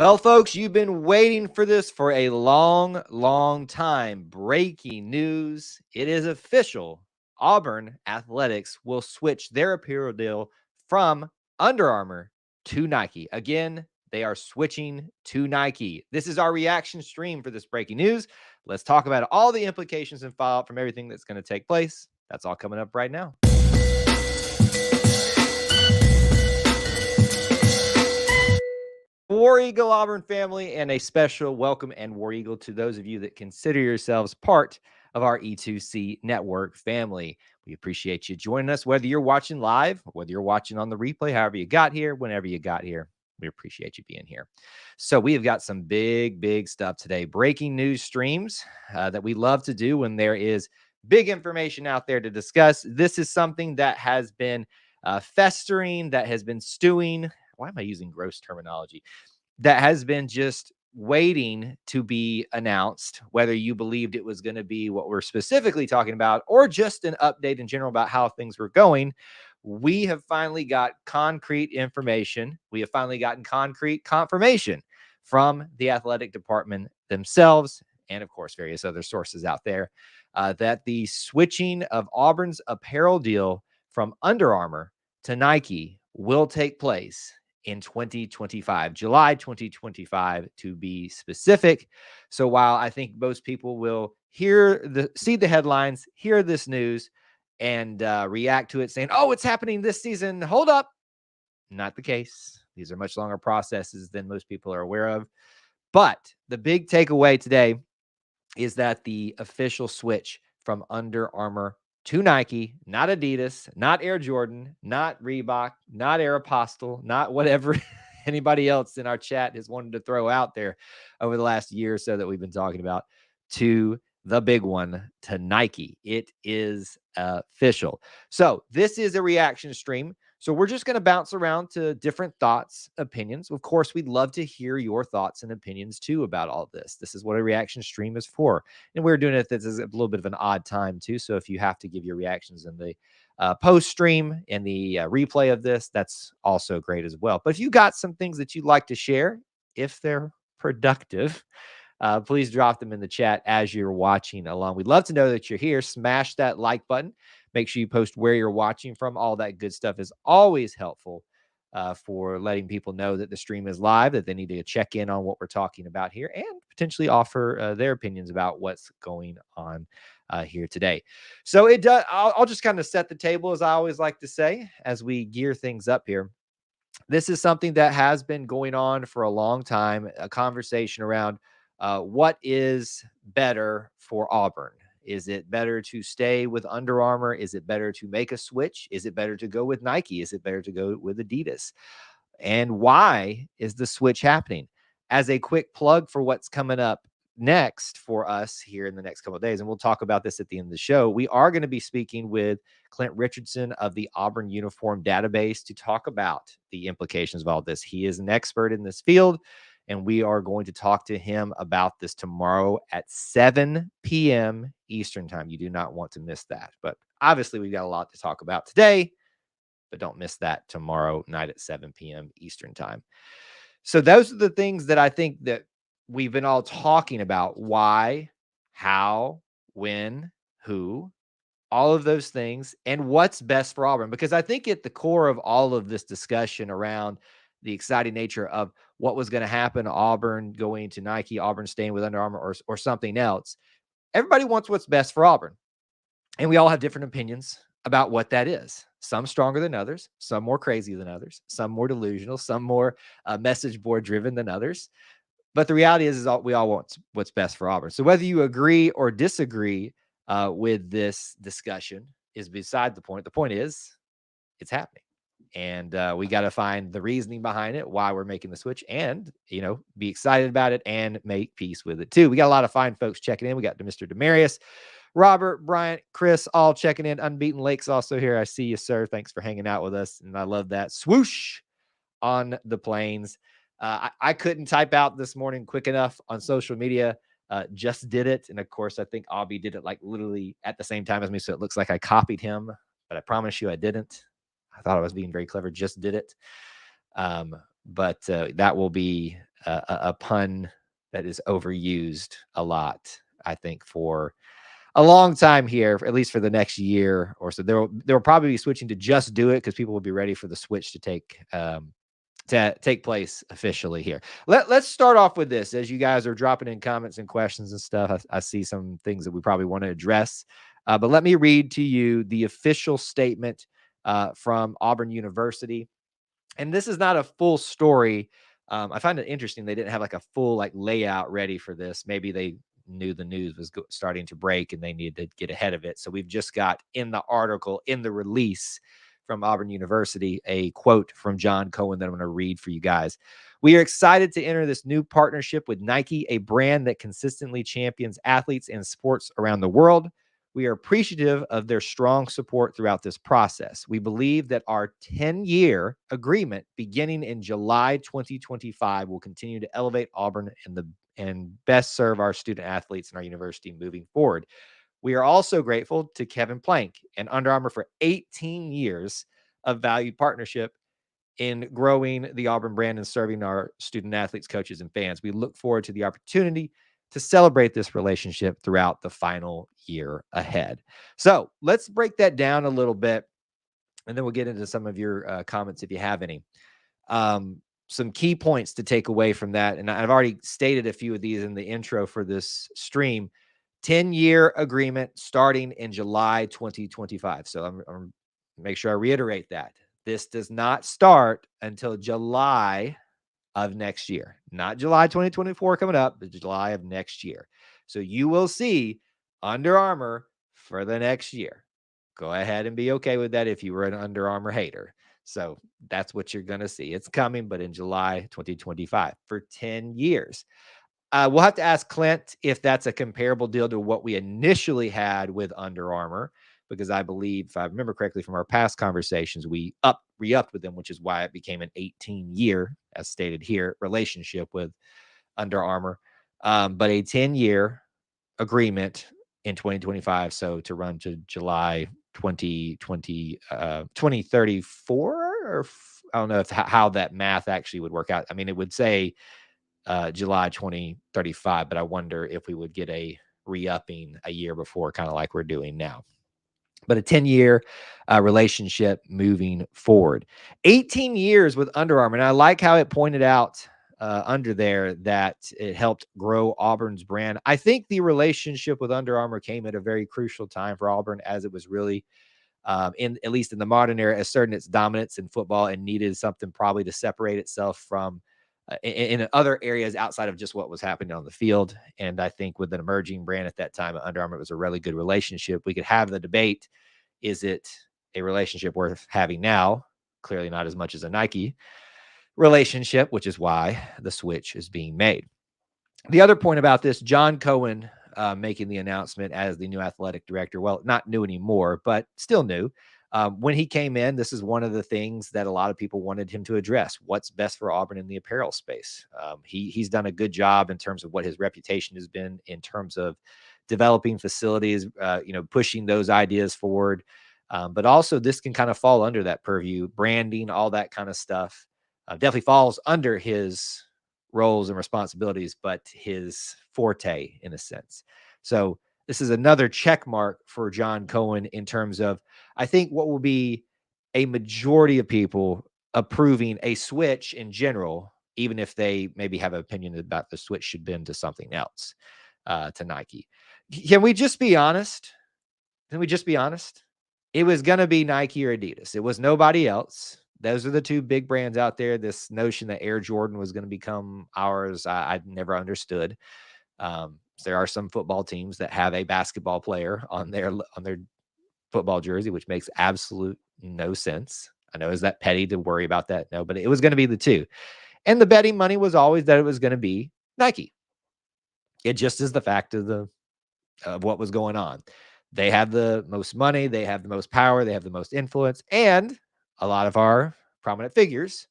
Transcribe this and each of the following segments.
Well, folks, you've been waiting for this for a long time. Breaking news. It is official. Auburn Athletics will switch their apparel deal from Under Armour to Nike. Again, they are switching to Nike. This is our reaction stream for this breaking news. Let's talk about all the implications and fallout from everything that's going to take place. That's all coming up right now. War Eagle Auburn family, and a special welcome and War Eagle to those of you that consider yourselves part of our E2C network family. We appreciate you joining us, whether you're watching live, whether you're watching on the replay, however you got here, whenever you got here. We appreciate you being here. So we have got some big stuff today. Breaking news streams that we love to do when there is big information out there to discuss. This is something that has been festering, that has been stewing. Why am I using gross terminology? That has been just waiting to be announced, whether you believed it was going to be what we're specifically talking about or just an update in general about how things were going. We have finally got concrete information. We have finally gotten concrete confirmation from the athletic department themselves and, of course, various other sources out there that the switching of Auburn's apparel deal from Under Armour to Nike will take place in 2025, July 2025 to be specific. So while I think most people will see the headlines, hear this news, and react to it saying, oh, it's happening this season, hold up. Not the case. These are much longer processes than most people are aware of. But the big takeaway today is that the official switch from Under Armour to Nike, not Adidas, not Air Jordan, not Reebok, not Aeropostale, not whatever anybody else in our chat has wanted to throw out there over the last year or so that we've been talking about, to the big one, to Nike. It is official. So this is a reaction stream. So we're just going to bounce around to different thoughts, opinions. Of course, we'd love to hear your thoughts and opinions too about all this. This is what a reaction stream is for. And we're doing it. This is a little bit of an odd time too. So if you have to give your reactions in the post stream and the replay of this, that's also great as well. But if you got some things that you'd like to share, if they're productive, please drop them in the chat as you're watching along. We'd love to know that you're here. Smash that like button. Make sure you post where you're watching from. All that good stuff is always helpful for letting people know that the stream is live, that they need to check in on what we're talking about here and potentially offer their opinions about what's going on here today. So it does. I'll just kind of set the table, as I always like to say, as we gear things up here. This is something that has been going on for a long time, a conversation around what is better for Auburn. Is it better to stay with Under Armour? Is it better to make a switch? Is it better to go with Nike? Is it better to go with Adidas? And why is the switch happening? As a quick plug for what's coming up next for us here in the next couple of days, and we'll talk about this at the end of the show, we are going to be speaking with Clint Richardson of the Auburn Uniform Database to talk about the implications of all this. He is an expert in this field, and we are going to talk to him about this tomorrow at 7 p.m. Eastern time. You do not want to miss that. But obviously, we've got a lot to talk about today, but don't miss that tomorrow night at 7 p.m. Eastern time. So those are the things that I think that we've been all talking about. Why, how, when, who, all of those things, and what's best for Auburn. Because I think at the core of all of this discussion around the exciting nature of what was going to happen, Auburn going to Nike, Auburn staying with Under Armour, or something else, everybody wants what's best for Auburn. And we all have different opinions about what that is. Some stronger than others, some more crazy than others, some more delusional, some more message board driven than others. But the reality is we all want what's best for Auburn. So whether you agree or disagree with this discussion is beside the point. The point is it's happening. And we got to find the reasoning behind it, why we're making the switch, and, be excited about it and make peace with it too. We got a lot of fine folks checking in. We got Mr. Demarius, Robert, Bryant, Chris, all checking in. Unbeaten Lake's also here. I see you, sir. Thanks for hanging out with us. And I love that. Swoosh on the plains. I couldn't type out this morning quick enough on social media. Just did it. And of course, I think Aubie did it like literally at the same time as me. So it looks like I copied him, but I promise you I didn't. I thought I was being very clever. Just did it. But that will be a pun that is overused a lot, I think, for a long time here, at least for the next year or so. They'll probably be switching to just do it because people will be ready for the switch to take place officially here. Let's start off with this. As you guys are dropping in comments and questions and stuff, I see some things that we probably want to address. But let me read to you the official statement from Auburn University. And this is not a full story. I find it interesting they didn't have like a full like layout ready for this. Maybe they knew the news was starting to break and they needed to get ahead of it. So we've just got in the article, in the release from Auburn University, a quote from John Cohen that I'm going to read for you guys. We are excited to enter this new partnership with Nike, a brand that consistently champions athletes and sports around the world. We are appreciative of their strong support throughout this process. We believe that our 10-year agreement beginning in July 2025 will continue to elevate Auburn and best serve our student athletes and our university moving forward. We are also grateful to Kevin Plank and Under Armour for 18 years of valued partnership in growing the Auburn brand and serving our student athletes, coaches, and fans. We look forward to the opportunity to celebrate this relationship throughout the final year ahead. So let's break that down a little bit, and then we'll get into some of your comments if you have any. Some key points to take away from that, and I've already stated a few of these in the intro for this stream. 10-year agreement starting in July 2025. So I'm make sure I reiterate that. This does not start until July of next year, not July 2024 coming up, but July of next year. So you will see Under Armour for the next year. Go ahead and be okay with that if you were an Under Armour hater. So that's what you're going to see. It's coming, but in July 2025 for 10 years. We'll have to ask Clint if that's a comparable deal to what we initially had with Under Armour, because I believe, if I remember correctly from our past conversations, we re-upped with them, which is why it became an 18-year, as stated here, relationship with Under Armour. But a 10-year agreement in 2025, so to run to July 2034, or I don't know how that math actually would work out. I mean, it would say July 2035, but I wonder if we would get a re-upping a year before, kind of like we're doing now. But a 10-year relationship moving forward. 18 years with Under Armour. And I like how it pointed out under there that it helped grow Auburn's brand. I think the relationship with Under Armour came at a very crucial time for Auburn, as it was really, at least in the modern era, asserting its dominance in football and needed something probably to separate itself from in other areas outside of just what was happening on the field. And I think with an emerging brand at that time, Under Armour, it was a really good relationship. We could have the debate, is it a relationship worth having now? Clearly not as much as a Nike relationship, which is why the switch is being made. The other point about this, John Cohen making the announcement as the new athletic director. Well, not new anymore, but still new. When he came in, this is one of the things that a lot of people wanted him to address. What's best for Auburn in the apparel space? He's done a good job in terms of what his reputation has been in terms of developing facilities, pushing those ideas forward. But also this can kind of fall under that purview, branding, all that kind of stuff. Definitely falls under his roles and responsibilities, but his forte in a sense. So this is another check mark for John Cohen in terms of, I think, what will be a majority of people approving a switch in general, even if they maybe have an opinion about the switch should be into something else, to Nike. Can we just be honest? Can we just be honest? It was going to be Nike or Adidas. It was nobody else. Those are the two big brands out there. This notion that Air Jordan was going to become ours, I never understood. There are some football teams that have a basketball player on their football jersey, which makes absolute no sense. I know, is that petty to worry about that? No, but it was going to be the two. And the betting money was always that it was going to be Nike. It just is the fact of what was going on. They have the most money, they have the most power, they have the most influence, and a lot of our prominent figures,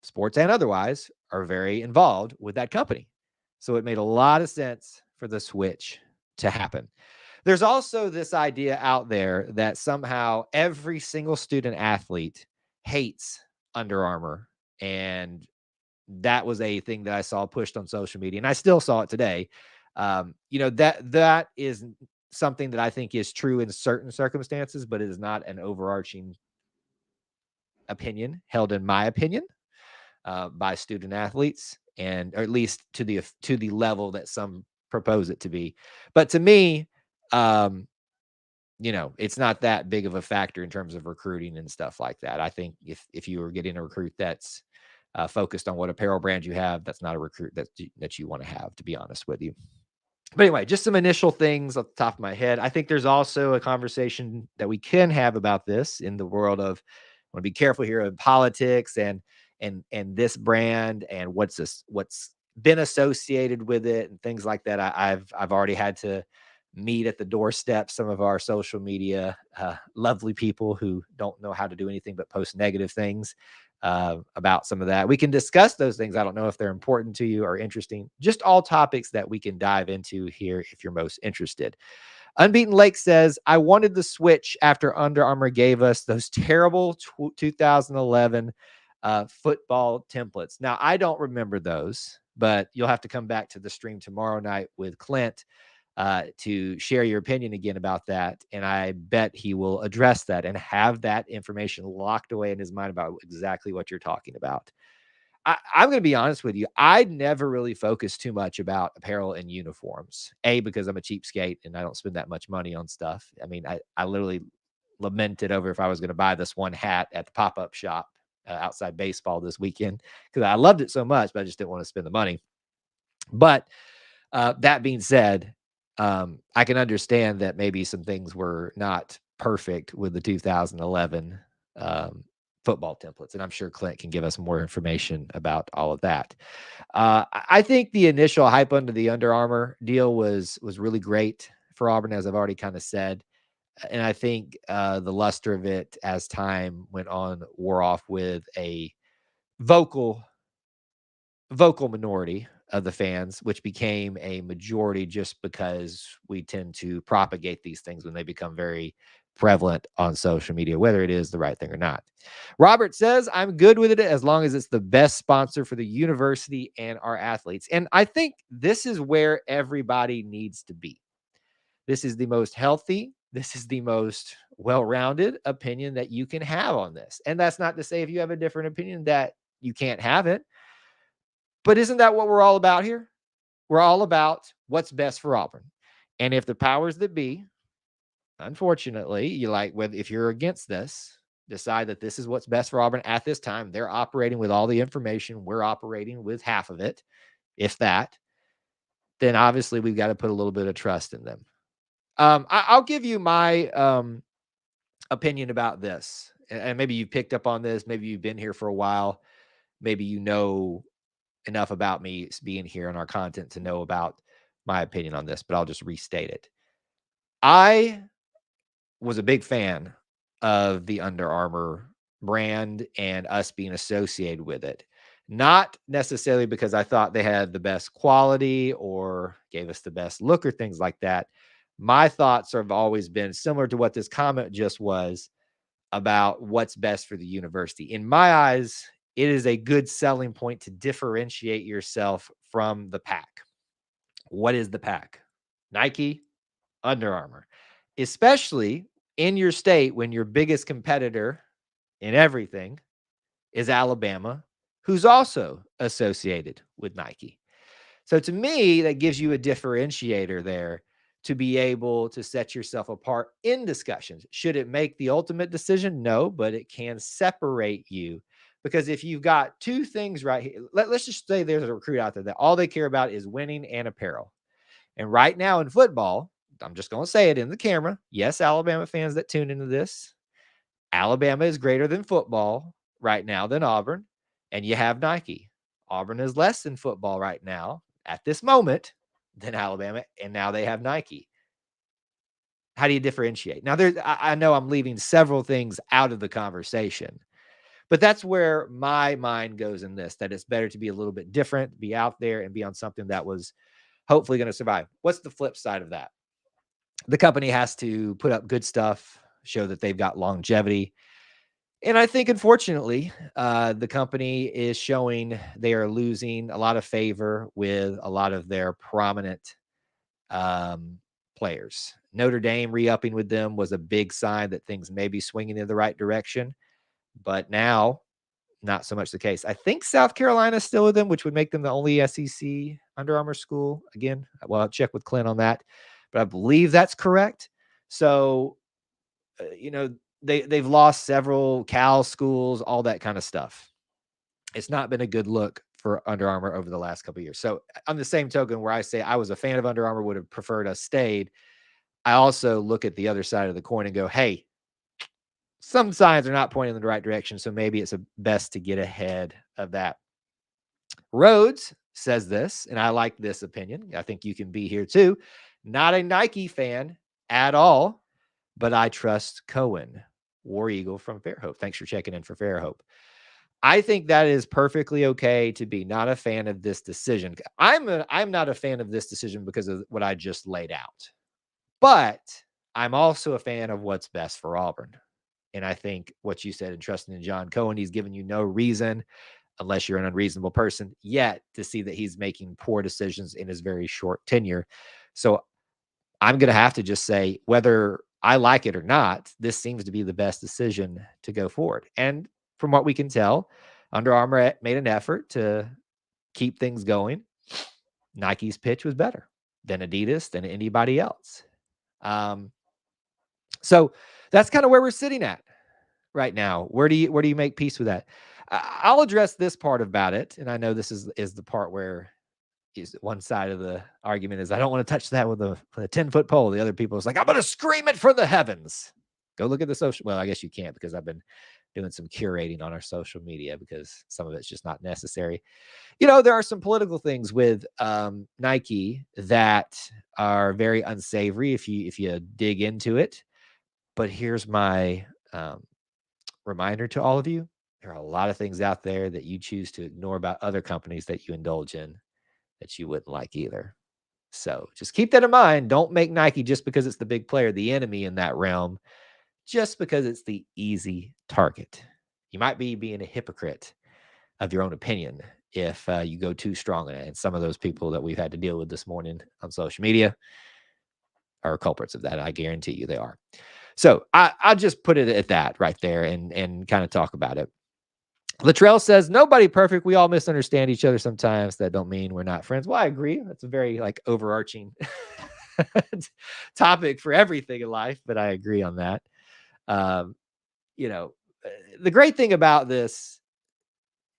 sports and otherwise, are very involved with that company. So it made a lot of sense for the switch to happen. There's also this idea out there that somehow every single student athlete hates Under Armour and that was a thing that I saw pushed on social media, and I still saw it today. That is something that I think is true in certain circumstances, but it is not an overarching opinion held in my opinion by student athletes, and or at least to the level that some propose it to be. But to me, um, it's not that big of a factor in terms of recruiting and stuff like that. I think if you were getting a recruit that's focused on what apparel brand you have, that's not a recruit that you want to have, to be honest with you. But anyway, just some initial things off the top of my head. I think there's also a conversation that we can have about this in the world of, I want to be careful here, of politics and this brand and what's been associated with it and things like that. I've already had to meet at the doorstep some of our social media lovely people who don't know how to do anything but post negative things about some of that. We can discuss those things. I don't know if they're important to you or interesting. Just all topics that we can dive into here if you're most interested. Unbeaten Lake says, I wanted the switch after Under Armour gave us those terrible 2011 football templates. Now, I don't remember those, but you'll have to come back to the stream tomorrow night with Clint to share your opinion again about that. And I bet he will address that and have that information locked away in his mind about exactly what you're talking about. I'm going to be honest with you. I never really focused too much about apparel and uniforms. Because I'm a cheapskate and I don't spend that much money on stuff. I mean, I literally lamented over if I was going to buy this one hat at the pop-up shop outside baseball this weekend because I loved it so much, but I just didn't want to spend the money. But that being said, I can understand that maybe some things were not perfect with the 2011 football templates, and I'm sure Clint can give us more information about all of that. I think the initial hype under the Under Armour deal was really great for Auburn, as I've already kind of said, and I think the luster of it as time went on wore off with a vocal minority of the fans, which became a majority just because we tend to propagate these things when they become very prevalent on social media, whether it is the right thing or not. Robert says, I'm good with it as long as it's the best sponsor for the university and our athletes. And I think this is where everybody needs to be. This is the most healthy, this is the most well-rounded opinion that you can have on this. And that's not to say if you have a different opinion that you can't have it. But isn't that what we're all about here? We're all about what's best for Auburn. And if the powers that be, unfortunately, if you're against this, decide that this is what's best for Auburn at this time, they're operating with all the information. We're operating with half of it, if that, then obviously we've got to put a little bit of trust in them. I'll give you my opinion about this. And maybe you picked up on this. Maybe you've been here for a while. Maybe you know enough about me being here and our content to know about my opinion on this, but I'll just restate it. I was a big fan of the Under Armour brand and us being associated with it. Not necessarily because I thought they had the best quality or gave us the best look or things like that. My thoughts have always been similar to what this comment just was about what's best for the university. In my eyes, it is a good selling point to differentiate yourself from the pack. What is the pack? Nike, Under Armour, especially in your state when your biggest competitor in everything is Alabama, who's also associated with Nike. So to me, that gives you a differentiator there to be able to set yourself apart in discussions. Should it make the ultimate decision? No, but it can separate you. Because if you've got two things right here, let's just say there's a recruit out there that all they care about is winning and apparel. And right now in football, I'm just going to say it in the camera. Yes, Alabama fans that tune into this, Alabama is greater than football right now than Auburn. And you have Nike. Auburn is less than football right now at this moment than Alabama. And now they have Nike. How do you differentiate? Now, I know I'm leaving several things out of the conversation, but that's where my mind goes in this, that it's better to be a little bit different, be out there and be on something that was hopefully going to survive. What's the flip side of that? The company has to put up good stuff, show that they've got longevity. And I think, unfortunately, the company is showing they are losing a lot of favor with a lot of their prominent players. Notre Dame re-upping with them was a big sign that things may be swinging in the right direction, but now not so much the case. I think South Carolina is still with them, which would make them the only SEC Under Armour school. Again, well, I'll check with Clint on that, but I believe that's correct. So, you know, they've lost several Cal schools, all that kind of stuff. It's not been a good look for Under Armour over the last couple of years. So, on the same token, where I say I was a fan of Under Armour, would have preferred us stayed, I also look at the other side of the coin and go, hey, some signs are not pointing in the right direction. So maybe it's best to get ahead of that. Rhodes says this, and I like this opinion. I think you can be here too. Not a Nike fan at all, but I trust Cohen, War Eagle from Fairhope. Thanks for checking in for Fairhope. I think that is perfectly okay to be not a fan of this decision. I'm not a fan of this decision because of what I just laid out. But I'm also a fan of what's best for Auburn. And I think what you said in trusting in John Cohen, he's given you no reason, unless you're an unreasonable person, yet to see that he's making poor decisions in his very short tenure. So I'm going to have to just say, whether I like it or not, this seems to be the best decision to go forward. And from what we can tell, Under Armour made an effort to keep things going. Nike's pitch was better than Adidas, than anybody else. So that's kind of where we're sitting at right now. Where do you make peace with that? I'll address this part about it, and I know this is the part where is one side of the argument is I don't want to touch that with a 10-foot pole. The other people is like, I'm going to scream it from the heavens. Go look at the social. Well, I guess you can't, because I've been doing some curating on our social media because some of it's just not necessary. You know, there are some political things with Nike that are very unsavory if you dig into it. But here's my reminder to all of you. There are a lot of things out there that you choose to ignore about other companies that you indulge in that you wouldn't like either. So just keep that in mind. Don't make Nike, just because it's the big player, the enemy in that realm, just because it's the easy target. You might be being a hypocrite of your own opinion if you go too strong in it. And some of those people that we've had to deal with this morning on social media are culprits of that. I guarantee you they are. So I'll just put it at that right there and kind of talk about it. Latrell says, nobody perfect. We all misunderstand each other sometimes. That don't mean we're not friends. Well, I agree. That's a very overarching topic for everything in life, but I agree on that. You know, the great thing about this,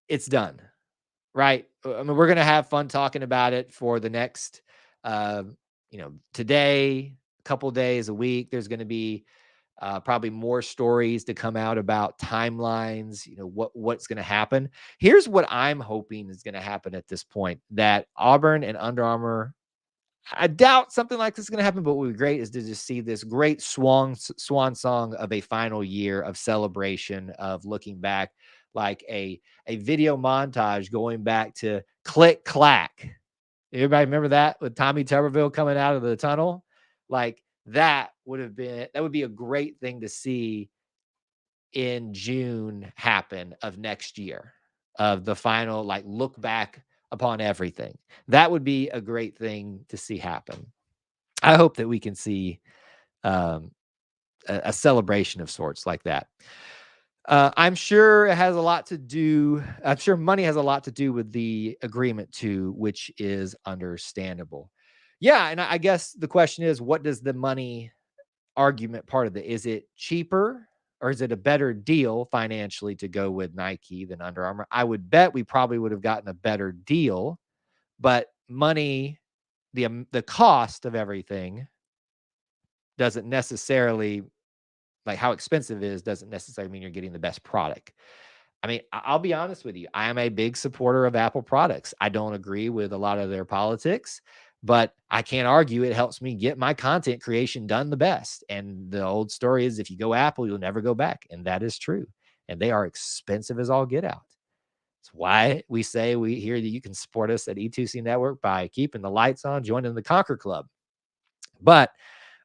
it's done, right? I mean, we're going to have fun talking about it for the next, today, a couple days, a week. There's going to be probably more stories to come out about timelines, what's going to happen. Here's what I'm hoping is going to happen at this point, that Auburn and Under Armour, I doubt something like this is going to happen, but what would be great is to just see this great swan song of a final year of celebration, of looking back, like a video montage going back to Click Clack. Everybody remember that, with Tommy Tuberville coming out of the tunnel? Like, that would be a great thing to see in June happen of next year, of the final, look back upon everything. That would be a great thing to see happen. I hope that we can see a celebration of sorts like that. I'm sure it has a lot to do. I'm sure money has a lot to do with the agreement too, which is understandable. Yeah, and I guess the question is, what does the money argument part of it? Is it cheaper, or is it a better deal financially to go with Nike than Under Armour? I would bet we probably would have gotten a better deal, but money, the cost of everything doesn't necessarily, like how expensive it is, doesn't necessarily mean you're getting the best product. I mean, I'll be honest with you. I am a big supporter of Apple products. I don't agree with a lot of their politics, but I can't argue it helps me get my content creation done the best. And the old story is, if you go Apple, you'll never go back. And that is true. And they are expensive as all get out. It's why we say we hear that you can support us at E2C Network by keeping the lights on, joining the Conquer Club. But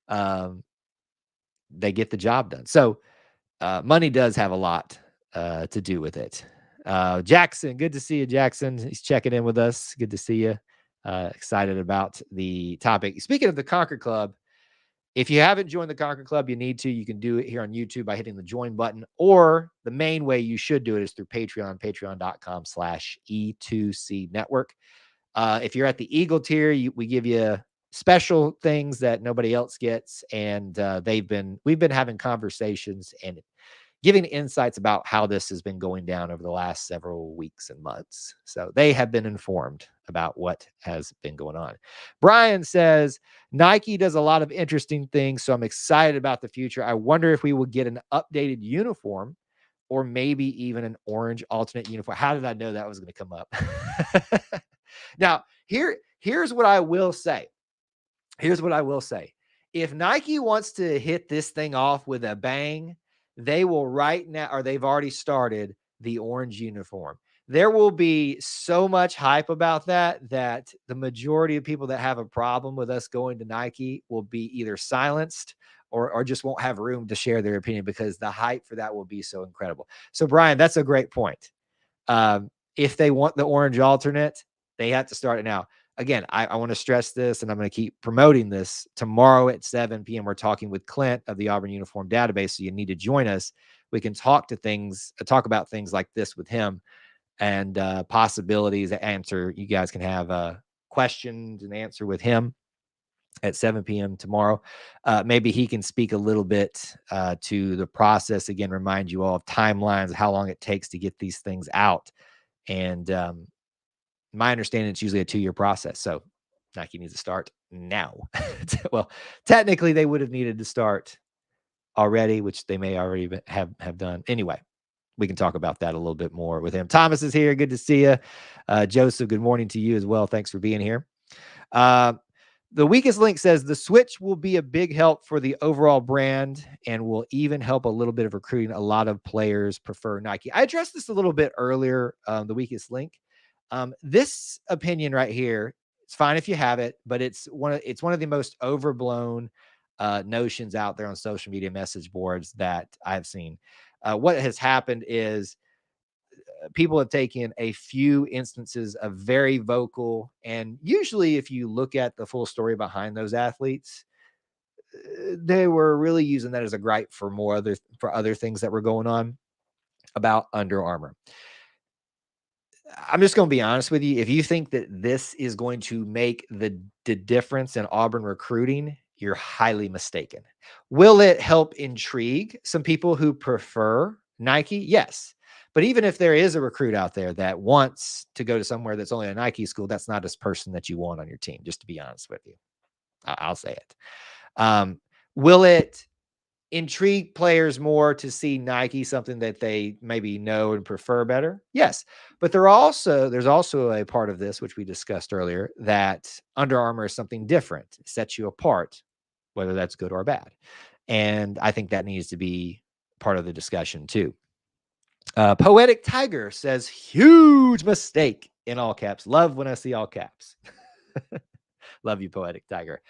they get the job done. So money does have a lot to do with it. Jackson, good to see you, Jackson. He's checking in with us. Good to see you. Excited about the topic. Speaking of the Conquer Club, if you haven't joined the Conquer Club, you need to. You can do it here on YouTube by hitting the join button, or the main way you should do it is through Patreon, patreon.com/E2C network. If you're at the Eagle tier, we give you special things that nobody else gets. And we've been having conversations and giving insights about how this has been going down over the last several weeks and months. So they have been informed about what has been going on. Brian says, Nike does a lot of interesting things, so I'm excited about the future. I wonder if we will get an updated uniform or maybe even an orange alternate uniform. How did I know that was going to come up? Now, here's what I will say. Here's what I will say. If Nike wants to hit this thing off with a bang, they will right now, or they've already started the orange uniform. There will be so much hype about that the majority of people that have a problem with us going to Nike will be either silenced or just won't have room to share their opinion because the hype for that will be so incredible. So, Brian, that's a great point. If they want the orange alternate, they have to start it now. Again, I want to stress this, and I'm going to keep promoting this. Tomorrow at 7 p.m., we're talking with Clint of the Auburn Uniform Database, so you need to join us. We can talk about things like this with him and possibilities. You guys can have questions and answer with him at 7 p.m. tomorrow. Maybe he can speak a little bit to the process. Again, remind you all of timelines, how long it takes to get these things out. And my understanding, it's usually a 2-year process. So Nike needs to start now. Well, technically they would have needed to start already, which they may already have done. Anyway, we can talk about that a little bit more with him. Thomas is here. Good to see you. Joseph, good morning to you as well. Thanks for being here. The weakest link says the switch will be a big help for the overall brand and will even help a little bit of recruiting. A lot of players prefer Nike. I addressed this a little bit earlier, the weakest link. This opinion right here, it's fine if you have it, but it's one of the most overblown notions out there on social media message boards that I've seen. What has happened is people have taken a few instances of very vocal, and usually if you look at the full story behind those athletes, they were really using that as a gripe for other things that were going on about Under Armour. I'm just going to be honest with you. If you think that this is going to make the difference in Auburn recruiting, you're highly mistaken. Will it help intrigue some people who prefer Nike? Yes. But even if there is a recruit out there that wants to go to somewhere that's only a Nike school, that's not this person that you want on your team, just to be honest with you. I'll say it. Will it intrigue players more to see Nike, something that they maybe know and prefer better? Yes. But there's also a part of this, which we discussed earlier, that Under Armour is something different. It sets you apart, whether that's good or bad. And I think that needs to be part of the discussion too. Poetic Tiger says, huge mistake in all caps. Love when I see all caps. Love you, Poetic Tiger.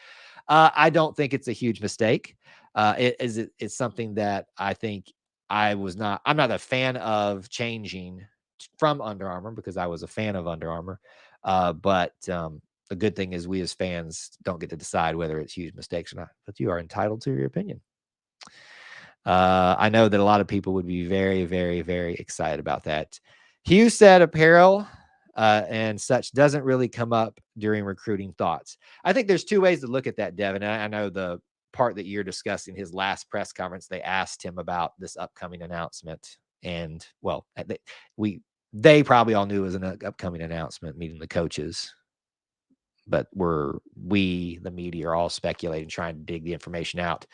I don't think it's a huge mistake. It's something that I think I'm not a fan of changing from Under Armour because I was a fan of Under Armour. But the good thing is we as fans don't get to decide whether it's huge mistakes or not, but you are entitled to your opinion. I know that a lot of people would be very, very, very excited about that. Hugh said apparel and such doesn't really come up during recruiting thoughts. I think there's two ways to look at that, Devin. I know the part that you're discussing, his last press conference, they asked him about this upcoming announcement. And well, they probably all knew it was an upcoming announcement, meeting the coaches. But we, the media, are all speculating, trying to dig the information out.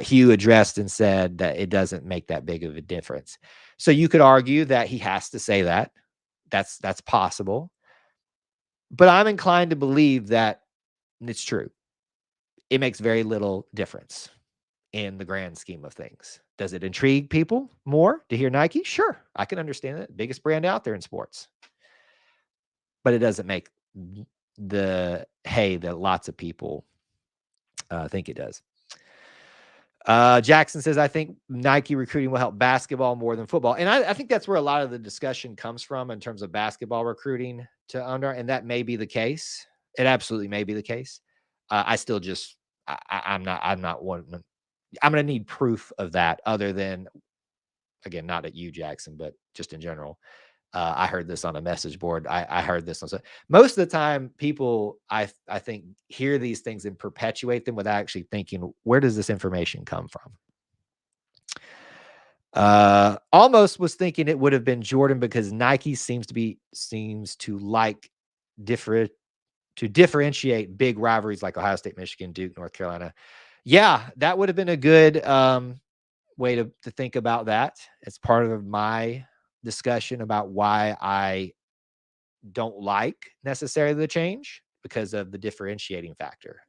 Hugh addressed and said that it doesn't make that big of a difference. So you could argue that he has to say that. That's possible. But I'm inclined to believe that it's true. It makes very little difference in the grand scheme of things. Does it intrigue people more to hear Nike? Sure, I can understand that. Biggest brand out there in sports. But it doesn't make the hay that lots of people think it does. Jackson says, I think Nike recruiting will help basketball more than football. And I think that's where a lot of the discussion comes from in terms of basketball recruiting to Under, and that may be the case. It absolutely may be the case. I still just, I'm not one. I'm going to need proof of that other than, again, not at you, Jackson, but just in general. I heard this on a message board. I heard this on, so most of the time people, I think, hear these things and perpetuate them without actually thinking, where does this information come from? Almost was thinking it would have been Jordan because Nike seems to like to differentiate big rivalries like Ohio State, Michigan, Duke, North Carolina. Yeah, that would have been a good way to think about that. It's part of my discussion about why I don't like necessarily the change, because of the differentiating factor.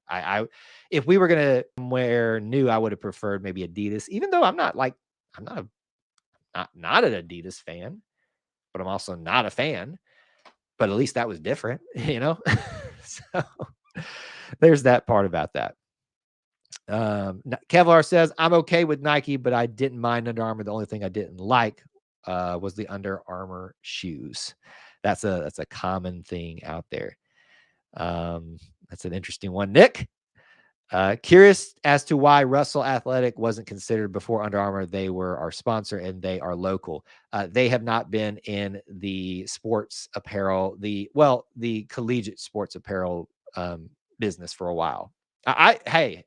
If we were gonna wear new, I would have preferred maybe Adidas, even though I'm not not an Adidas fan, but I'm also not a fan. But at least that was different, you know. So there's that part about that. Kevlar says, I'm okay with Nike, but I didn't mind Under Armour. The only thing I didn't like was the Under Armour shoes. That's a common thing out there. That's an interesting one. Nick, curious as to why Russell Athletic wasn't considered before Under Armour. They were our sponsor and they are local. They have not been in the sports apparel, the collegiate sports apparel business for a while. Hey,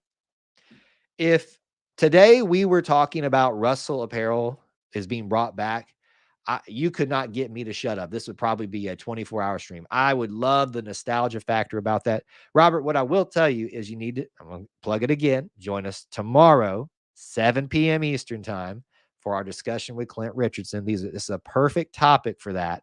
if today we were talking about Russell Apparel is being brought back, you could not get me to shut up. This would probably be a 24-hour stream. I would love the nostalgia factor about that. Robert, what I will tell you is I'm going to plug it again. Join us tomorrow, 7 p.m. Eastern time, for our discussion with Clint Richardson. This is a perfect topic for that.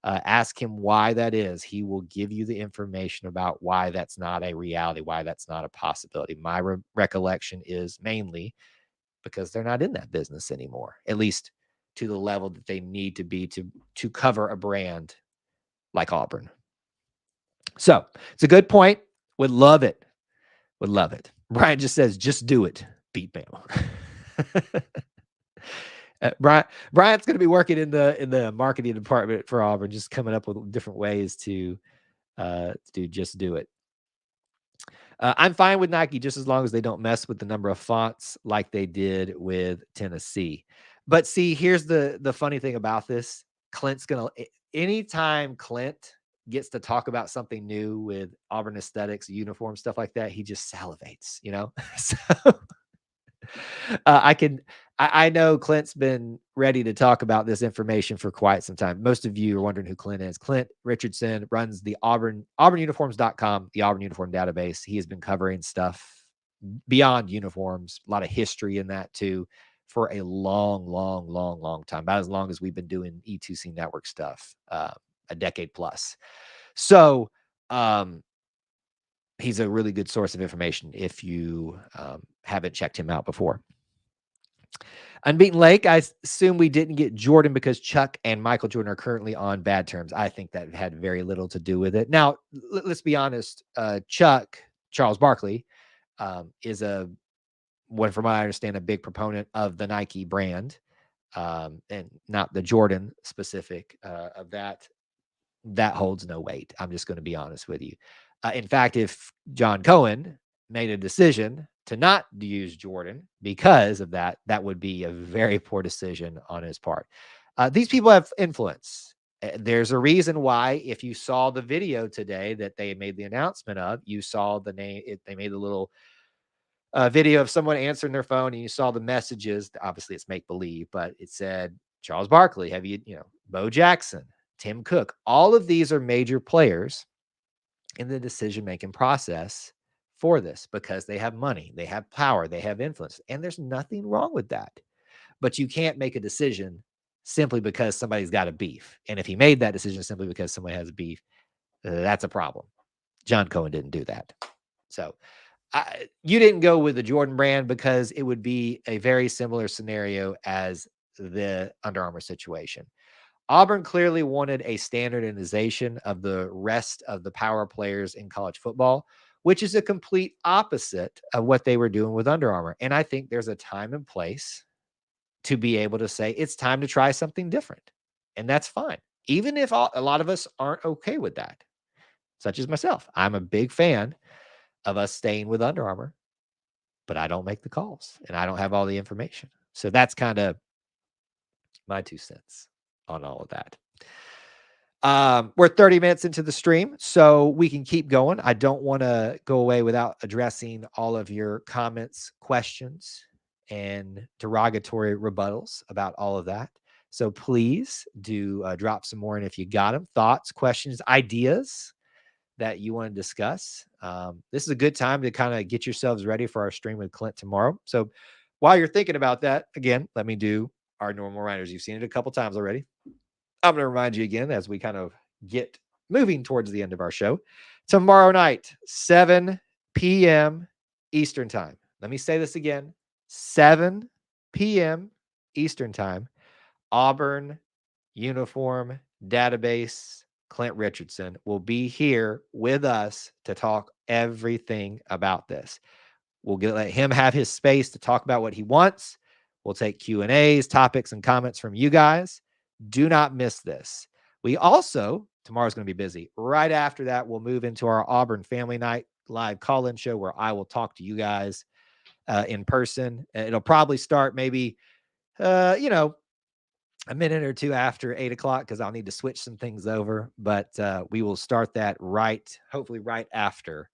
Ask him why that is. He will give you the information about why that's not a reality, why that's not a possibility. My recollection is mainly because they're not in that business anymore, at least to the level that they need to be to cover a brand like Auburn. So it's a good point. Would love it. Would love it. Brian just says, just do it. Beat Bama. Brian's going to be working in the marketing department for Auburn, just coming up with different ways to just do it. I'm fine with Nike just as long as they don't mess with the number of fonts like they did with Tennessee. But see, here's the funny thing about this. Anytime Clint gets to talk about something new with Auburn aesthetics, uniform, stuff like that, he just salivates, you know? So I know Clint's been ready to talk about this information for quite some time. Most of you are wondering who Clint is. Clint Richardson runs the auburnuniforms.com, the Auburn uniform database. He has been covering stuff beyond uniforms, a lot of history in that too, for a long time, about as long as we've been doing E2C network stuff, a decade plus. So he's a really good source of information if you haven't checked him out before. Unbeaten Lake, I assume we didn't get Jordan because Chuck and Michael Jordan are currently on bad terms. I think that had very little to do with it. Now, let's be honest. Chuck, Charles Barkley, is from what I understand, a big proponent of the Nike brand, and not the Jordan specific of that. That holds no weight. I'm just going to be honest with you. In fact, if John Cohen made a decision to not use Jordan because of that, that would be a very poor decision on his part. These people have influence. There's a reason why, if you saw the video today that they made the announcement of, you saw the name, they made a little video of someone answering their phone and you saw the messages. Obviously it's make believe, but it said Charles Barkley, Bo Jackson, Tim Cook. All of these are major players in the decision-making process for this because they have money, they have power, they have influence, and there's nothing wrong with that. But you can't make a decision simply because somebody's got a beef. And if he made that decision simply because somebody has a beef, that's a problem. John Cohen didn't do that. So you didn't go with the Jordan brand because it would be a very similar scenario as the Under Armour situation. Auburn clearly wanted a standardization of the rest of the power players in college football. which is a complete opposite of what they were doing with Under Armour. And I think there's a time and place to be able to say it's time to try something different. And that's fine. Even if a lot of us aren't okay with that, such as myself. I'm a big fan of us staying with Under Armour, but I don't make the calls and I don't have all the information. So that's kind of my 2 cents on all of that. We're 30 minutes into the stream, so we can keep going. I don't want to go away without addressing all of your comments, questions, and derogatory rebuttals about all of that. So please do drop some more in if you got them. Thoughts, questions, ideas that you want to discuss. This is a good time to kind of get yourselves ready for our stream with Clint tomorrow. So while you're thinking about that, again, let me do our normal reminders. You've seen it a couple times already. I'm going to remind you again as we kind of get moving towards the end of our show. Tomorrow night, 7 p.m. Eastern Time. Let me say this again. 7 p.m. Eastern Time. Auburn Uniform Database Clint Richardson will be here with us to talk everything about this. We'll let him have his space to talk about what he wants. We'll take Q&As, topics, and comments from you guys. Do not miss this. We also, tomorrow's going to be busy. Right after that, we'll move into our Auburn Family Night live call-in show where I will talk to you guys in person. It'll probably start maybe, a minute or two after 8 o'clock because I'll need to switch some things over. But we will start that hopefully right after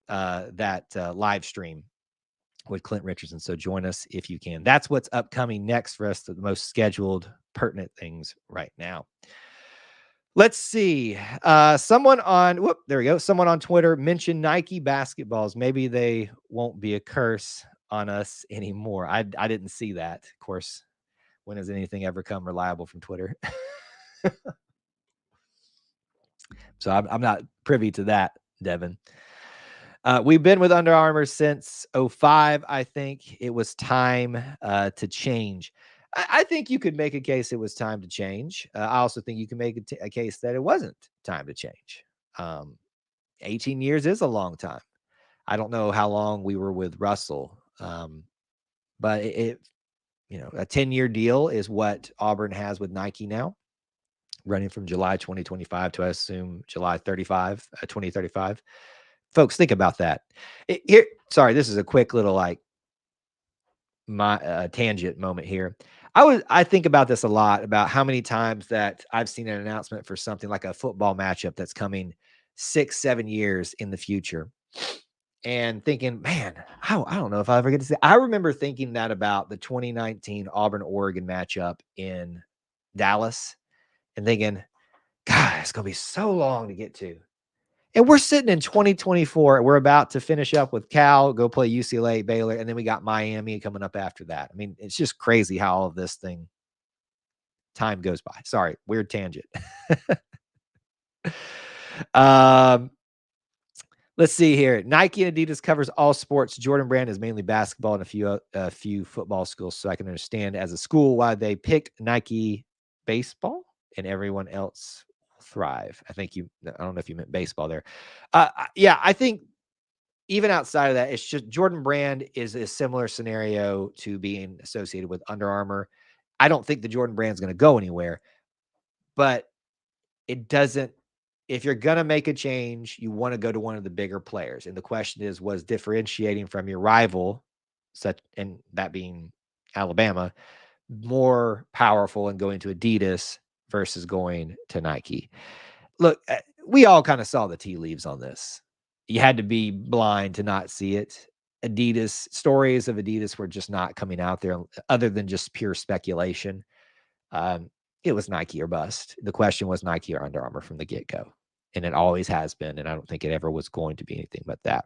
that live stream with Clint Richardson. So join us if you can. That's what's upcoming next for us, the most scheduled pertinent things right now. Let's see. Someone on Twitter mentioned Nike basketballs. Maybe they won't be a curse on us anymore. I didn't see that. Of course, when has anything ever come reliable from Twitter? So I'm not privy to that, Devin. We've been with Under Armour since 2005. I think it was time to change. I think you could make a case it was time to change. I also think you can make a case that it wasn't time to change. 18 years is a long time. I don't know how long we were with Russell, but a 10-year deal is what Auburn has with Nike now, running from July 2025 to, I assume, July 2035. Folks, think about that. Sorry, this is a quick little tangent moment here. I think about this a lot, about how many times that I've seen an announcement for something like a football matchup that's coming 6-7 years in the future, and thinking, man, I don't know if I ever get to see. I remember thinking that about the 2019 Auburn-Oregon matchup in Dallas, and thinking, God, it's gonna be so long to get to. And we're sitting in 2024, and we're about to finish up with Cal, go play UCLA, Baylor, and then we got Miami coming up after that. I mean, it's just crazy how all of this time goes by. Sorry, weird tangent. Let's see here. Nike and Adidas covers all sports. Jordan Brand is mainly basketball and a few football schools, so I can understand as a school why they picked Nike baseball and everyone else thrive. I don't know if you meant baseball there. Yeah, I think even outside of that, it's just Jordan Brand is a similar scenario to being associated with Under Armour. I don't think the Jordan Brand's going to go anywhere, but it doesn't. If you're going to make a change, you want to go to one of the bigger players. And the question is, was differentiating from your rival, and that being Alabama, more powerful in going to Adidas versus going to Nike? Look, we all kind of saw the tea leaves on this. You had to be blind to not see it. Stories of Adidas were just not coming out there other than just pure speculation. It was Nike or bust. The question was Nike or Under Armour from the get-go. And it always has been. And I don't think it ever was going to be anything but that.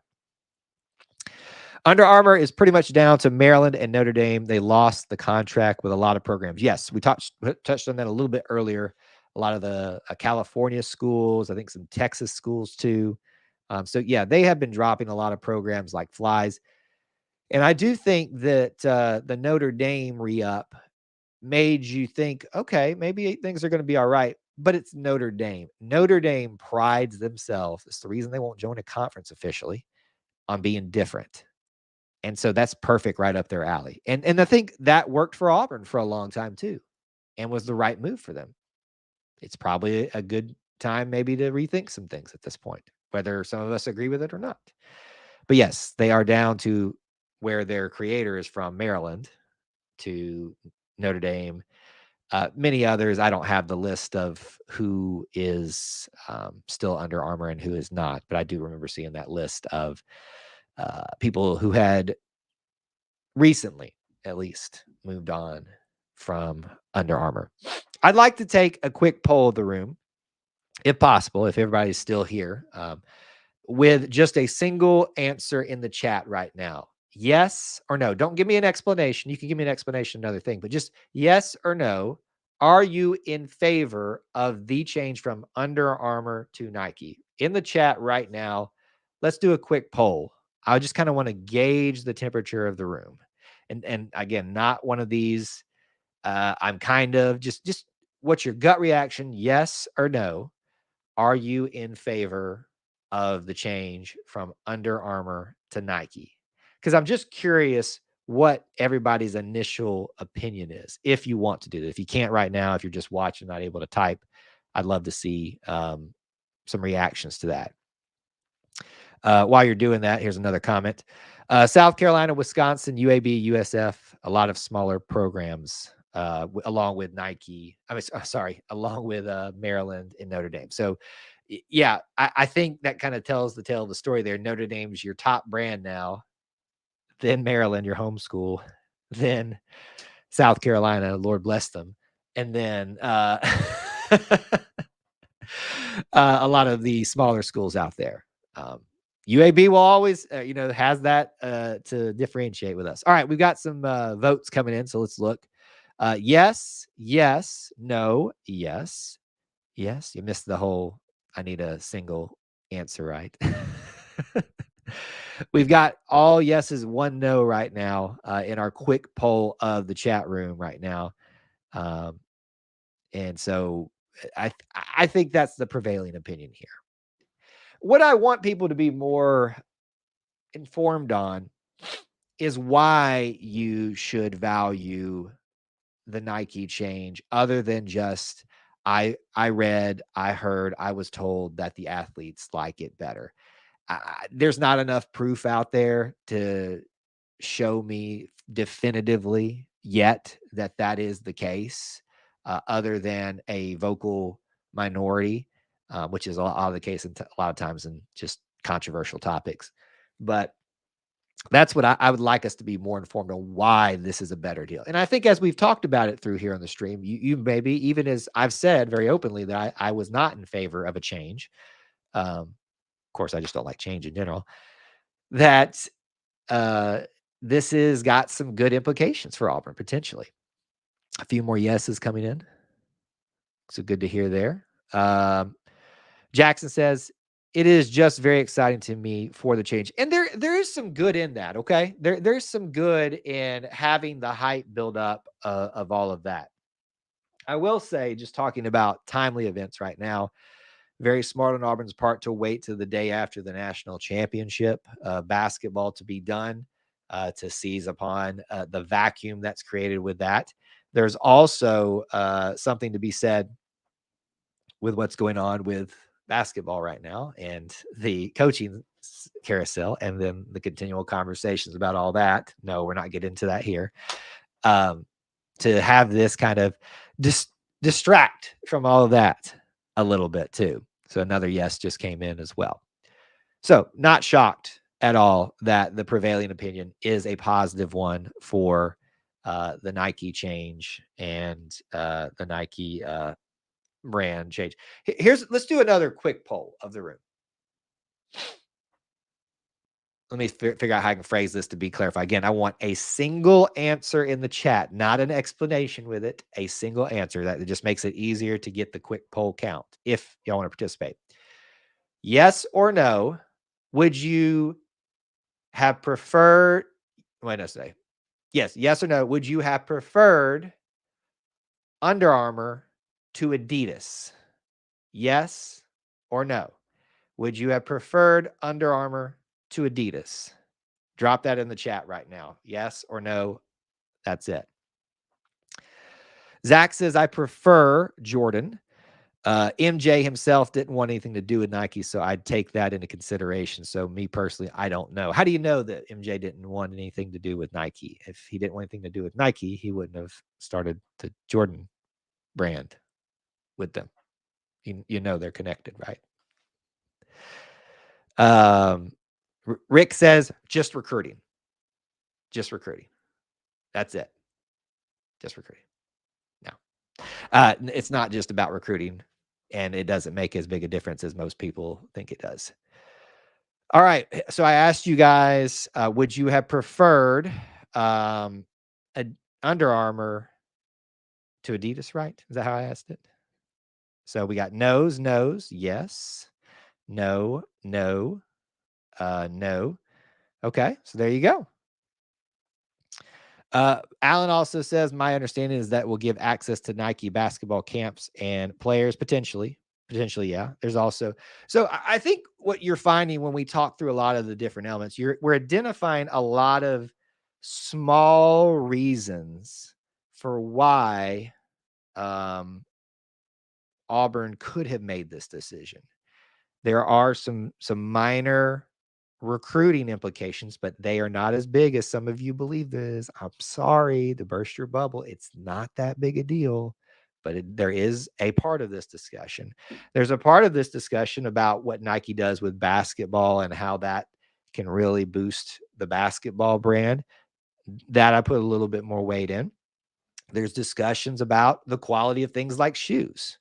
Under Armour is pretty much down to Maryland and Notre Dame. They lost the contract with a lot of programs. Yes, we touched on that a little bit earlier. A lot of the California schools, I think some Texas schools too. So yeah, they have been dropping a lot of programs like flies. And I do think that the Notre Dame re-up made you think, okay, maybe things are going to be all right. but it's Notre Dame. Notre Dame prides themselves. It's the reason they won't join a conference officially, on being different. And so that's perfect right up their alley. And I think that worked for Auburn for a long time too, and was the right move for them. It's probably a good time maybe to rethink some things at this point, whether some of us agree with it or not. But yes, they are down to where their creator is from, Maryland, to Notre Dame. Many others, I don't have the list of who is still Under Armour and who is not, but I do remember seeing that list of people who had recently, at least, moved on from Under Armour. I'd like to take a quick poll of the room, if possible, if everybody's still here, with just a single answer in the chat right now. Yes or no. Don't give me an explanation. You can give me an explanation, another thing, but just yes or no. Are you in favor of the change from Under Armour to Nike? In the chat right now, let's do a quick poll. I just kind of want to gauge the temperature of the room. And again, not one of these. I'm kind of just what's your gut reaction? Yes or no? Are you in favor of the change from Under Armour to Nike? Because I'm just curious what everybody's initial opinion is, if you want to do that. If you can't right now, if you're just watching, not able to type, I'd love to see some reactions to that. While you're doing that, here's another comment. South Carolina, Wisconsin, UAB, USF, a lot of smaller programs, along with Nike. Along with Maryland and Notre Dame. So, yeah, I think that kind of tells the tale of the story there. Notre Dame's your top brand now, then Maryland, your home school, then South Carolina, Lord bless them, and then a lot of the smaller schools out there. UAB will always, has that to differentiate with us. All right, we've got some votes coming in, so let's look. Yes, yes, no, yes, yes. You missed the whole, I need a single answer, right? We've got all yeses, one no right now in our quick poll of the chat room right now. And so I think that's the prevailing opinion here. What I want people to be more informed on is why you should value the Nike change, other than just I read, I heard, I was told that the athletes like it better. There's not enough proof out there to show me definitively yet that that is the case, other than a vocal minority, which is a lot of the case a lot of times in just controversial topics. But that's what I would like us to be more informed on, why this is a better deal. And I think as we've talked about it through here on the stream, you maybe, even as I've said very openly that I was not in favor of a change. Of course, I just don't like change in general. That this has got some good implications for Auburn, potentially. A few more yeses coming in. So good to hear there. Jackson says, it is just very exciting to me for the change. And there is some good in that, okay? There's some good in having the hype build up of all of that. I will say, just talking about timely events right now, very smart on Auburn's part to wait till the day after the national championship basketball to be done, to seize upon the vacuum that's created with that. There's also something to be said with what's going on with basketball right now and the coaching carousel, and then the continual conversations about all that. No, we're not getting into that here. To have this kind of distract from all of that a little bit too. So another yes just came in as well. So not shocked at all that the prevailing opinion is a positive one for the Nike change and the Nike brand change. Let's do another quick poll of the room. Let me figure out how I can phrase this to be clarified. Again, I want a single answer in the chat, not an explanation with it. A single answer. That just makes it easier to get the quick poll count if y'all want to participate. Yes or no, would you have preferred, yes or no, would you have preferred Under Armour to Adidas? Yes or no? Would you have preferred Under Armour to Adidas? Drop that in the chat right now. Yes or no? That's it. Zach says, I prefer Jordan. MJ himself didn't want anything to do with Nike, so I'd take that into consideration. So me personally, I don't know. How do you know that MJ didn't want anything to do with Nike? If he didn't want anything to do with Nike, he wouldn't have started the Jordan brand with them. You know they're connected, right? Rick says, just recruiting. Just recruiting. That's it. Just recruiting. No. It's not just about recruiting, and it doesn't make as big a difference as most people think it does. All right. So I asked you guys, would you have preferred a Under Armour to Adidas, right? Is that how I asked it? So we got no's, yes, no, no. Okay, so there you go. Alan also says, my understanding is that will give access to Nike basketball camps and players potentially, yeah. There's also, so I think what you're finding when we talk through a lot of the different elements, we're identifying a lot of small reasons for why Auburn could have made this decision. There are some minor recruiting implications, but they are not as big as some of you believe this. I'm sorry to burst your bubble. It's not that big a deal, but there is a part of this discussion. There's a part of this discussion about what Nike does with basketball and how that can really boost the basketball brand. That I put a little bit more weight in. There's discussions about the quality of things like shoes.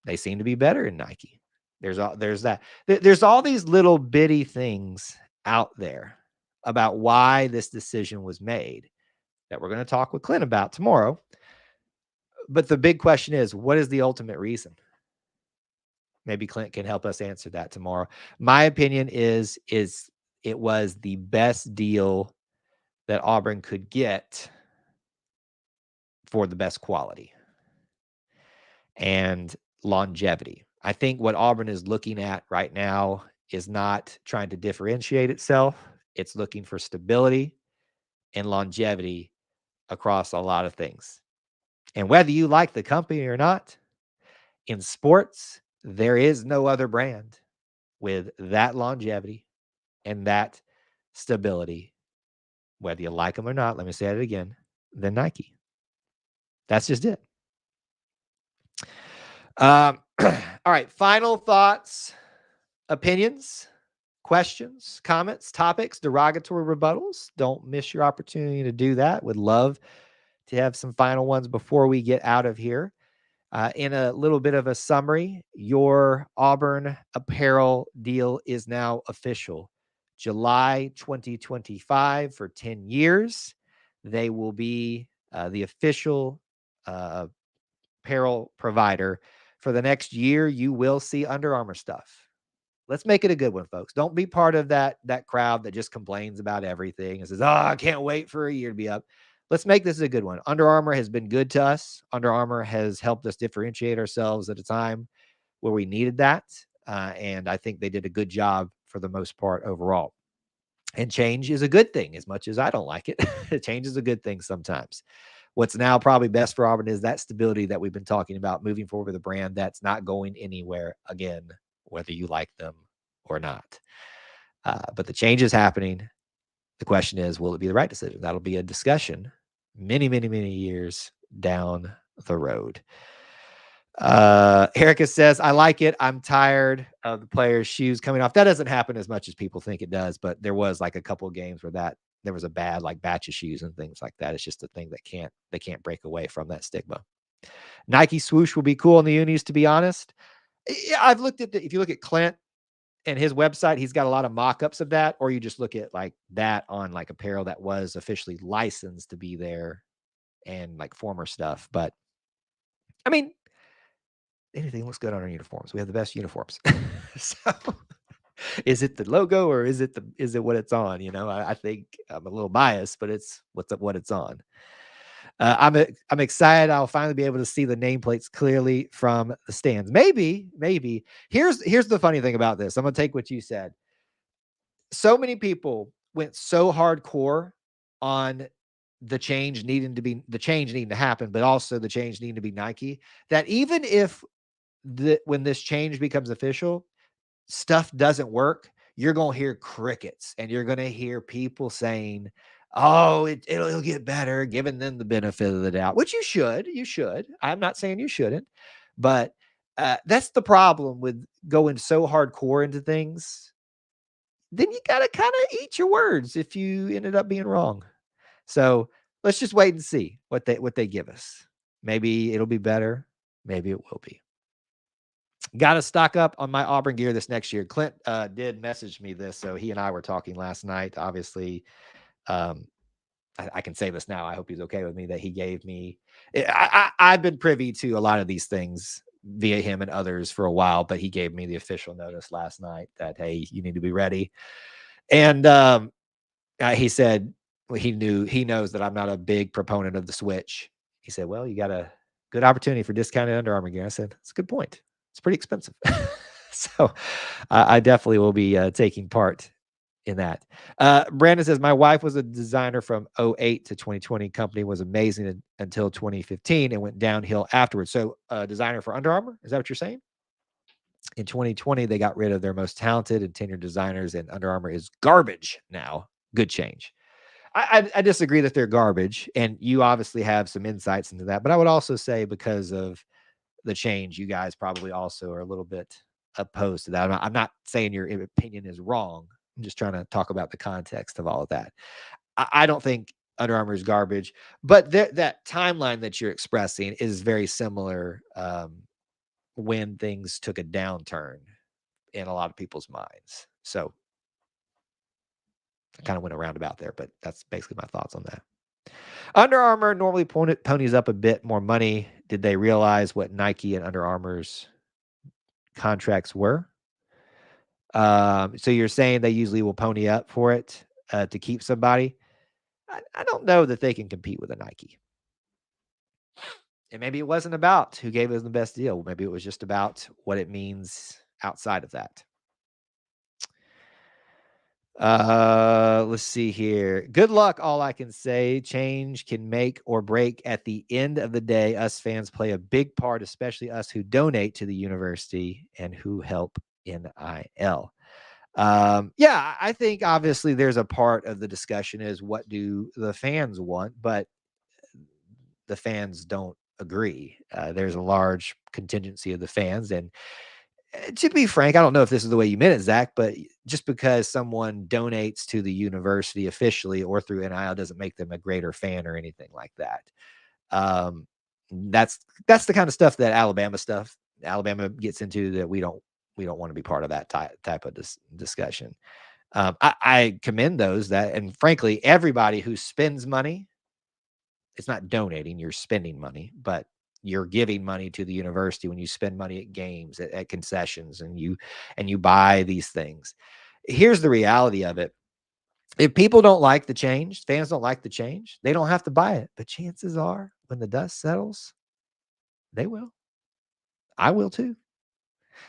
They seem to be better in Nike. There's all these little bitty things out there about why this decision was made that we're going to talk with Clint about tomorrow. But the big question is, what is the ultimate reason? Maybe Clint can help us answer that tomorrow. My opinion is it was the best deal that Auburn could get for the best quality and longevity. I think what Auburn is looking at right now is not trying to differentiate itself. It's looking for stability and longevity across a lot of things. And whether you like the company or not, in sports, there is no other brand with that longevity and that stability, whether you like them or not, let me say it again, than Nike. That's just it. All right, final thoughts, opinions, questions, comments, topics, derogatory rebuttals. Don't miss your opportunity to do that. Would love to have some final ones before we get out of here. In a little bit of a summary, your Auburn apparel deal is now official. July 2025 for 10 years. They will be the official apparel provider. For the next year, you will see Under Armour stuff. Let's make it a good one, folks. Don't be part of that crowd that just complains about everything and says, oh, I can't wait for a year to be up. Let's make this a good one. Under Armour has been good to us. Under Armour has helped us differentiate ourselves at a time where we needed that. And I think they did a good job for the most part overall. And change is a good thing, as much as I don't like it. Change is a good thing sometimes. What's now probably best for Auburn is that stability that we've been talking about, moving forward with a brand that's not going anywhere again, whether you like them or not. But the change is happening. The question is, will it be the right decision? That'll be a discussion many, many, many years down the road. Erica says, I like it. I'm tired of the players' shoes coming off. That doesn't happen as much as people think it does, but there was like a couple of games where there was a bad like batch of shoes and things like that. It's just a thing that they can't break away from that stigma. Nike swoosh will be cool in the unis, to be honest. Yeah, I've looked at if you look at Clint and his website, he's got a lot of mock-ups of that, or you just look at like that on like apparel that was officially licensed to be there and like former stuff. But I mean, anything looks good on our uniforms. We have the best uniforms. So is it the logo or is it what it's on? You know, I think I'm a little biased, but it's what it's on. I'm excited. I'll finally be able to see the nameplates clearly from the stands. Maybe. Here's the funny thing about this. I'm gonna take what you said. So many people went so hardcore on the change needing to happen, but also the change needing to be Nike, that even if when this change becomes official, stuff doesn't work, you're going to hear crickets and you're going to hear people saying, oh, it'll get better, giving them the benefit of the doubt, which you should. I'm not saying you shouldn't, but that's the problem with going so hardcore into things. Then you got to kind of eat your words if you ended up being wrong. So let's just wait and see what they give us. Maybe it'll be better. Maybe it will be. Got to stock up on my Auburn gear this next year. Clint did message me this, so he and I were talking last night. Obviously, I can say this now. I hope he's okay with me that he gave me. I've been privy to a lot of these things via him and others for a while, but he gave me the official notice last night that, hey, you need to be ready. And he said, well, he knows that I'm not a big proponent of the switch. He said, well, you got a good opportunity for discounted Under Armour gear. I said, that's a good point. It's pretty expensive. So I definitely will be taking part in that. Brandon says, my wife was a designer from 2008 to 2020. Company was amazing until 2015 and went downhill afterwards. So designer for Under Armour, is that what you're saying? In 2020, they got rid of their most talented and tenured designers, and Under Armour is garbage now. Good change. I disagree that they're garbage, and you obviously have some insights into that. But I would also say because of the change, you guys probably also are a little bit opposed to that. I'm not saying your opinion is wrong. I'm just trying to talk about the context of all of that. I don't think Under Armour is garbage, but that timeline that you're expressing is very similar when things took a downturn in a lot of people's minds. So I kind of went around about there, but that's basically my thoughts on that. Under Armour normally ponies up a bit more money. Did they realize what Nike and Under Armour's contracts were? So you're saying they usually will pony up for it to keep somebody? I don't know that they can compete with a Nike. And maybe it wasn't about who gave us the best deal. Maybe it was just about what it means outside of that. Let's see here. Good luck, all I can say. Change can make or break. At the end of the day, us fans play a big part, especially us who donate to the university and who help NIL. Yeah, I think obviously there's a part of the discussion is what do the fans want, but the fans don't agree. There's a large contingency of the fans, and to be frank, I don't know if this is the way you meant it, Zach, but just because someone donates to the university officially or through NIL doesn't make them a greater fan or anything like that. That's the kind of stuff that Alabama gets into that we don't want to be part of that type of discussion. I commend those that, and frankly, everybody who spends money, it's not donating, you're spending money, but you're giving money to the university when you spend money at games, at concessions, and you buy these things. Here's the reality of it. If people don't like the change, fans don't like the change, they don't have to buy it. But chances are when the dust settles, they will. I will too.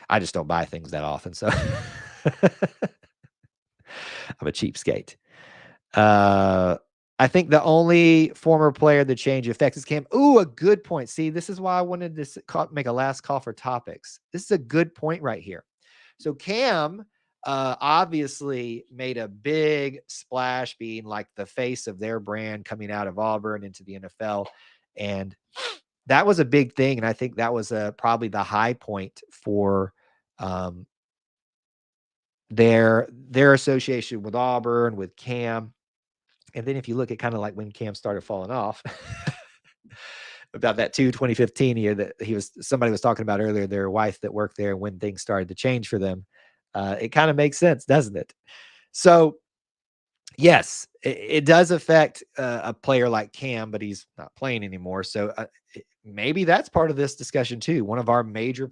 I just don't buy things that often. So I'm a cheapskate. I think the only former player the change affects is Cam. Ooh, a good point. See, this is why I wanted to make a last call for topics. This is a good point right here. So Cam obviously made a big splash being like the face of their brand coming out of Auburn into the NFL. And that was a big thing. And I think that was probably the high point for their association with Auburn, with Cam. And then if you look at kind of like when Cam started falling off about that 2015 year that somebody was talking about earlier, their wife that worked there, when things started to change for them, it kind of makes sense, doesn't it? So yes, it does affect a player like Cam, but he's not playing anymore. So maybe that's part of this discussion too. One of our major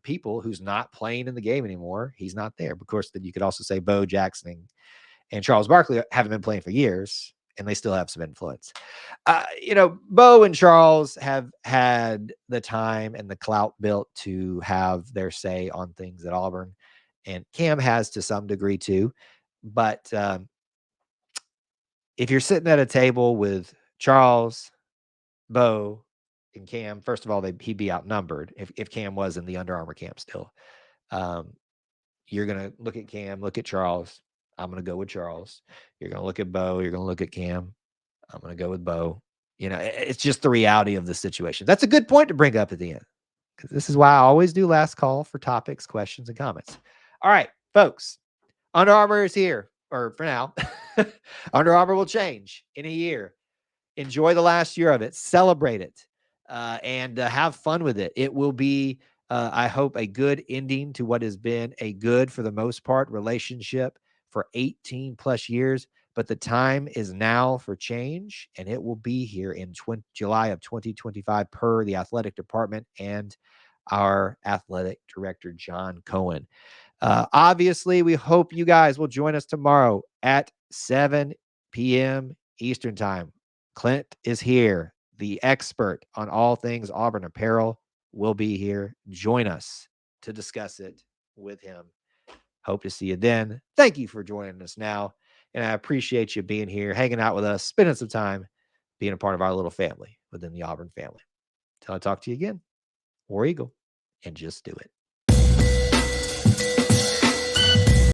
people who's not playing in the game anymore, he's not there. Of course, then you could also say Bo Jackson and Charles Barkley haven't been playing for years, and they still have some influence. Bo and Charles have had the time and the clout built to have their say on things at Auburn, and Cam has to some degree too. But if you're sitting at a table with Charles, Bo, and Cam, first of all, he'd be outnumbered if Cam was in the Under Armour camp still. You're going to look at Cam, look at Charles. I'm going to go with Charles. You're going to look at Bo. You're going to look at Cam. I'm going to go with Bo. It's just the reality of the situation. That's a good point to bring up at the end, because this is why I always do last call for topics, questions, and comments. All right, folks. Under Armour is here, or for now. Under Armour will change in a year. Enjoy the last year of it. Celebrate it, and have fun with it. It will be, I hope, a good ending to what has been a good, for the most part, relationship for 18 plus years. But the time is now for change, and it will be here in July of 2025 per the athletic department and our athletic director, John Cohen. Obviously, we hope you guys will join us tomorrow at 7 p.m. Eastern Time. Clint is here. The expert on all things Auburn apparel will be here. Join us to discuss it with him. Hope to see you then. Thank you for joining us now. And I appreciate you being here, hanging out with us, spending some time, being a part of our little family within the Auburn family. Till I talk to you again, War Eagle, and just do it.